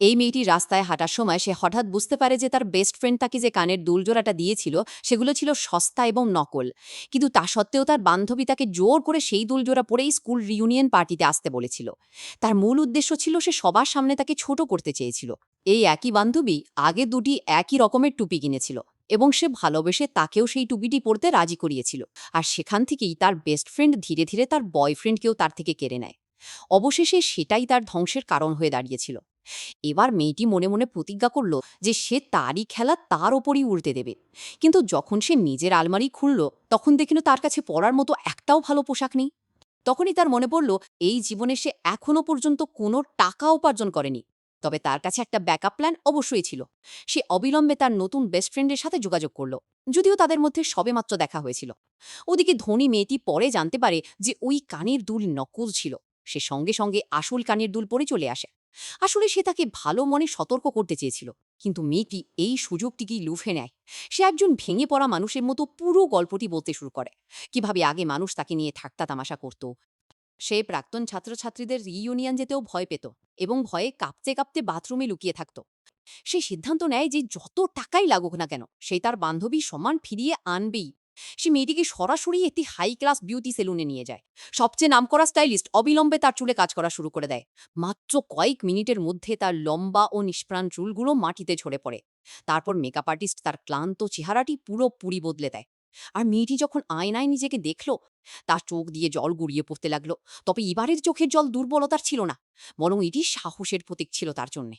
এই মেয়েটি রাস্তায় হাঁটার সময় সে হঠাৎ বুঝতে পারে যে তার বেস্ট ফ্রেন্ড তাকে যে কানের দুলজোড়াটা দিয়েছিল সেগুলো ছিল সস্তা এবং নকল। কিন্তু তা সত্ত্বেও তার বান্ধবী তাকে জোর করে সেই দুলজোড়া পরেই স্কুল রিউনিয়ন পার্টিতে আসতে বলেছিল। তার মূল উদ্দেশ্য ছিল সে সবার সামনে তাকে ছোট করতে চেয়েছিল। এই একই বান্ধবী আগে দুটি একই রকমের টুপি কিনেছিল এবং সে ভালোবেসে তাকেও সেই টুপিটি পরতে রাজি করিয়েছিল। আর সেখান থেকেই তার বেস্ট ফ্রেন্ড ধীরে ধীরে তার বয়ফ্রেন্ডকেও তার থেকে কেড়ে নেয়। অবশেষে সেটাই তার ধ্বংসের কারণ হয়ে দাঁড়িয়েছিল। এবার মেয়েটি মনে মনে প্রতিজ্ঞা করল যে সে তারই খেলা তার ওপরই উল্টে দেবে। কিন্তু যখন সে নিজের আলমারি খুলল, তখন দেখল তার কাছে পরার মতো একটাও ভালো পোশাক নেই। তখনই তার মনে পড়ল এই জীবনে সে এখনো পর্যন্ত কোনো টাকা উপার্জন করেনি। তবে তার কাছে একটা ব্যাকআপ প্ল্যান অবশ্যই ছিল। সে অবিলম্বে তার নতুন বেস্ট ফ্রেন্ডের সাথে যোগাযোগ করল, যদিও তাদের মধ্যে সবেমাত্র দেখা হয়েছিল। ওদিকে ধনী মেয়েটি পরে জানতে পারে যে ওই কানের দুল নকল ছিল। সে সঙ্গে সঙ্গে আসল কানের দুল পরে চলে আসে। আসলে সে তাকে ভালো মনে সতর্ক করতে চেয়েছিল, কিন্তু মেয়েটি এই সুযোগটিকেই লুফে নেয়। সে একজন ভেঙে পড়া মানুষের মতো পুরো গল্পটি বলতে শুরু করে, কিভাবে আগে মানুষ তাকে নিয়ে ঠাট্টা তামাশা করত। সে প্রাক্তন ছাত্রছাত্রীদের রিইউনিয়ন যেতেও ভয় পেত এবং ভয়ে কাঁপতে কাঁপতে বাথরুমে লুকিয়ে থাকত। সে সিদ্ধান্ত নেয় যে যত টাকাই লাগুক না কেন সে তার বান্ধবী সম্মান ফিরিয়ে আনবেই। সে মেয়েটিকে সরাসরি একটি হাই ক্লাস বিউটি সেলুনে নিয়ে যায়। সবচেয়ে নামকরা স্টাইলিস্ট অবিলম্বে তার চুলে কাজ করা শুরু করে দেয়। মাত্র কয়েক মিনিটের মধ্যে তার লম্বা ও নিষ্প্রাণ চুলগুলো মাটিতে ঝরে পড়ে। তারপর মেকআপ আর্টিস্ট তার ক্লান্ত চেহারাটি পুরোপুরি বদলে দেয়। আর মেয়েটি যখন আয়নায় নিজেকে দেখল, তার চোখ দিয়ে জল গড়িয়ে পড়তে লাগলো। তবে এবারের চোখের জল দুর্বলতার ছিল না, বরং এটি সাহসের প্রতীক ছিল তার জন্যে।